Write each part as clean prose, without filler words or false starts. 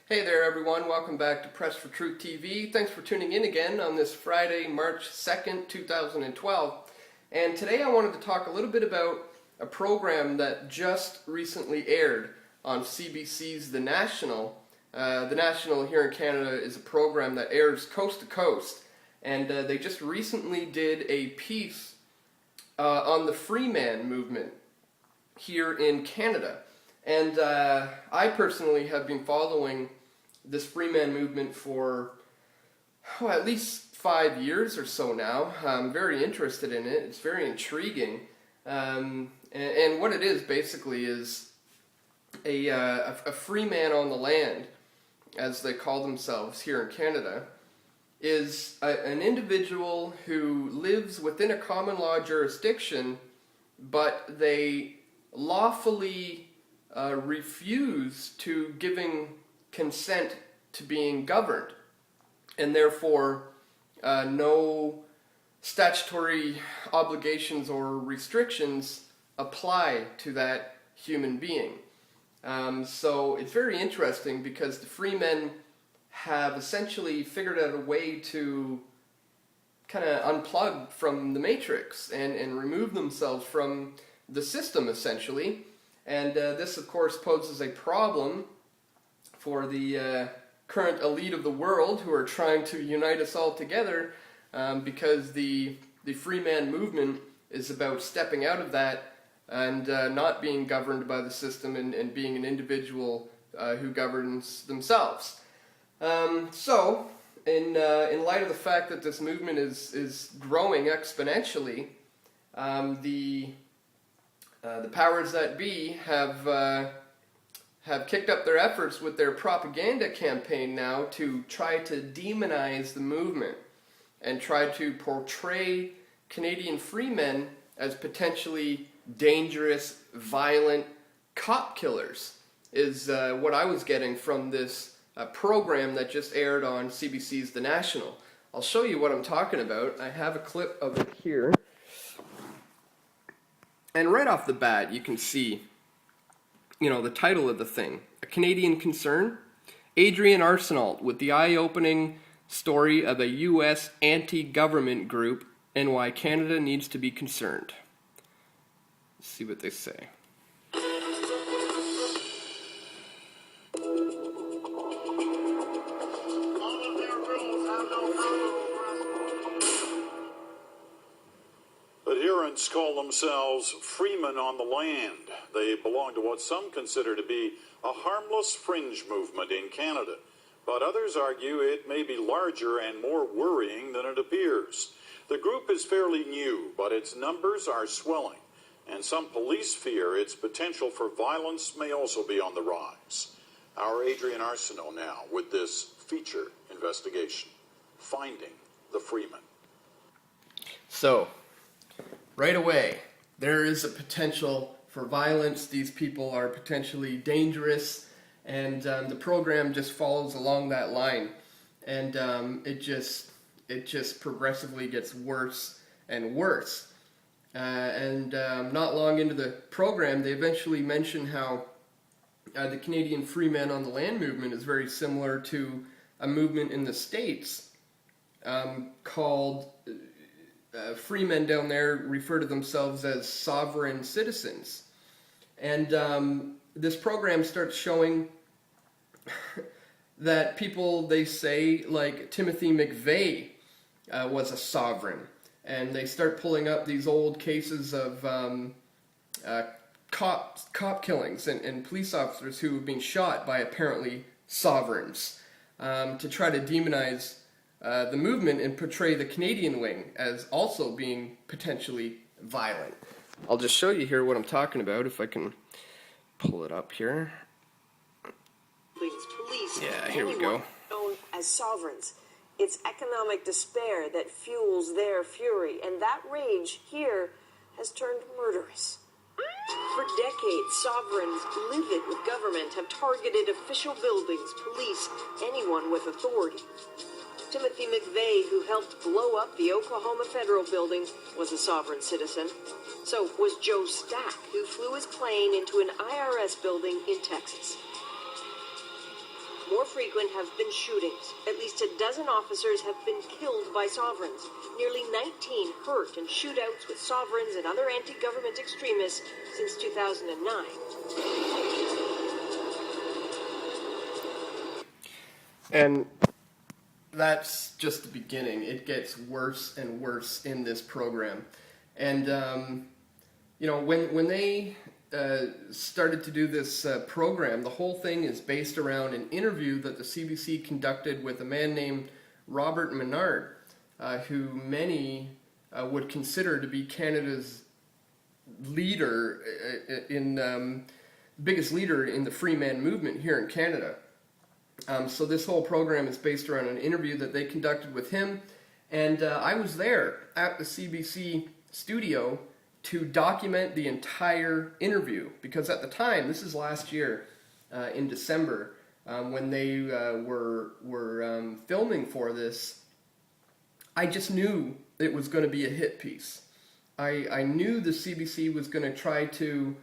Hey there everyone, welcome back to Press for Truth TV. Thanks for tuning in again on this Friday, March 2nd, 2012. And today I wanted to talk a little bit about a program that just recently aired on CBC's The National. The National here in Canada is a program that airs coast to coast. And they just recently did a piece on the Freeman movement here in Canada. And I personally have been following this Freeman movement for at least 5 years or so now. I'm very interested in it. It's very intriguing. And what it is basically is a free man on the land, as they call themselves here in Canada, is an individual who lives within a common law jurisdiction, but they lawfully refuse to giving consent to being governed, and therefore no statutory obligations or restrictions apply to that human being. So it's very interesting because the Freemen have essentially figured out a way to kind of unplug from the matrix and remove themselves from the system essentially. And this of course poses a problem for the current elite of the world who are trying to unite us all together, because the Freeman movement is about stepping out of that and not being governed by the system and being an individual who governs themselves. So in light of the fact that this movement is growing exponentially, the powers that be have kicked up their efforts with their propaganda campaign now to try to demonize the movement and try to portray Canadian freemen as potentially dangerous, violent cop killers, is what I was getting from this program that just aired on CBC's The National. I'll show you what I'm talking about. I have a clip of it here. And right off the bat, you can see, the title of the thing, A Canadian Concern? Adrian Arsenault with the eye-opening story of a U.S. anti-government group and why Canada needs to be concerned. Let's see what they say. Adherents call themselves Freeman on the land. They belong to what some consider to be a harmless fringe movement in Canada, but others argue it may be larger and more worrying than it appears. The group is fairly new, but its numbers are swelling, and some police fear its potential for violence may also be on the rise. Our Adrian Arsenault now with this feature investigation, Finding the Freeman. So, right away, there is a potential for violence. These people are potentially dangerous, and the program just follows along that line, and it just progressively gets worse and worse. And not long into the program, they eventually mention how the Canadian Freemen on the Land movement is very similar to a movement in the States called Freemen down there refer to themselves as sovereign citizens. And this program starts showing that people, they say, like Timothy McVeigh was a sovereign. And they start pulling up these old cases of cop killings and police officers who have been shot by apparently sovereigns, to try to demonize the movement and portray the Canadian wing as also being potentially violent. I'll just show you here what I'm talking about if I can pull it up here. Police, yeah, here we go. Known as sovereigns. It's economic despair that fuels their fury, and that rage here has turned murderous. For decades, sovereigns livid with government have targeted official buildings, police, anyone with authority. Timothy McVeigh, who helped blow up the Oklahoma Federal Building, was a sovereign citizen. So was Joe Stack, who flew his plane into an IRS building in Texas. More frequent have been shootings. At least a dozen officers have been killed by sovereigns. Nearly 19 hurt in shootouts with sovereigns and other anti-government extremists since 2009. And that's just the beginning. It gets worse and worse in this program. And, when they started to do this program, the whole thing is based around an interview that the CBC conducted with a man named Robert Menard, who many would consider to be Canada's leader, biggest leader in the Freeman movement here in Canada. So this whole program is based around an interview that they conducted with him, and I was there at the CBC studio to document the entire interview, because at the time, this is last year in December, when they were filming for this, I just knew it was going to be a hit piece. I knew the CBC was going to try to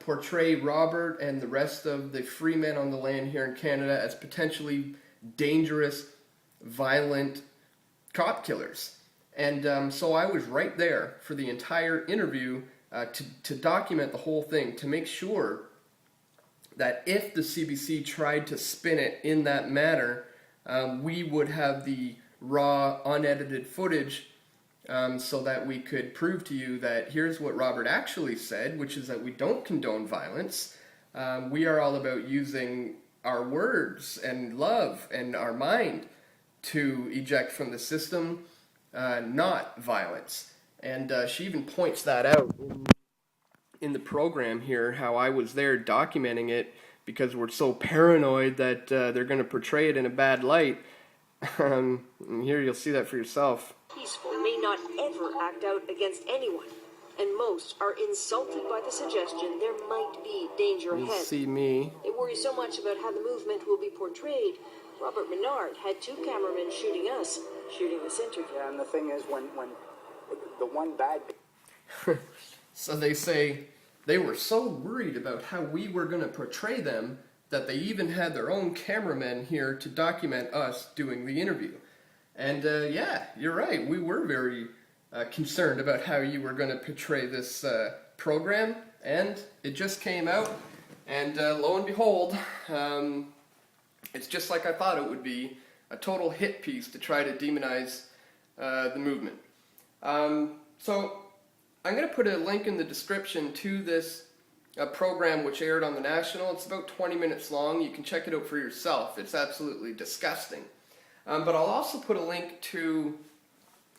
portray Robert and the rest of the free men on the land here in Canada as potentially dangerous, violent cop killers. And so I was right there for the entire interview to document the whole thing, to make sure that if the CBC tried to spin it in that manner, we would have the raw, unedited footage so that we could prove to you that here's what Robert actually said, which is that we don't condone violence. We are all about using our words and love and our mind to eject from the system, not violence. And she even points that out in the program here, how I was there documenting it because we're so paranoid that they're going to portray it in a bad light. And here you'll see that for yourself. Peaceful may not ever act out against anyone, and most are insulted by the suggestion there might be danger ahead. You see me. They worry so much about how the movement will be portrayed. Robert Menard had 2 cameramen shooting us, shooting this interview. Yeah, and the thing is, when the one bad... So they say they were so worried about how we were going to portray them that they even had their own cameramen here to document us doing the interview. And yeah, you're right, we were very concerned about how you were going to portray this program, and it just came out, and lo and behold, it's just like I thought it would be, a total hit piece to try to demonize the movement. So I'm going to put a link in the description to this program which aired on the National. It's about 20 minutes long. You can check it out for yourself. It's absolutely disgusting. But I'll also put a link to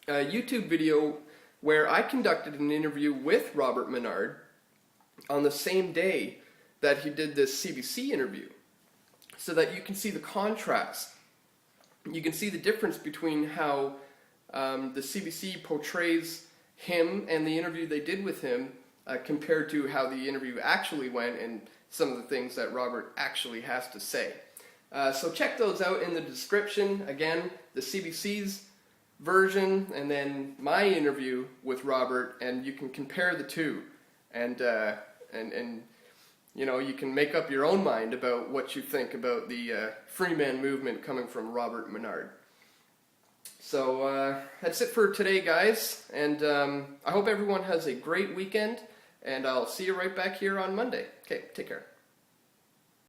a YouTube video where I conducted an interview with Robert Menard on the same day that he did this CBC interview, so that you can see the contrast. You can see the difference between how the CBC portrays him and the interview they did with him compared to how the interview actually went and some of the things that Robert actually has to say. So check those out in the description. Again, the CBC's version and then my interview with Robert, and you can compare the two, and you know, you can make up your own mind about what you think about the Freeman movement coming from Robert Menard. So that's it for today, guys, and I hope everyone has a great weekend, and I'll see you right back here on Monday. Okay, take care.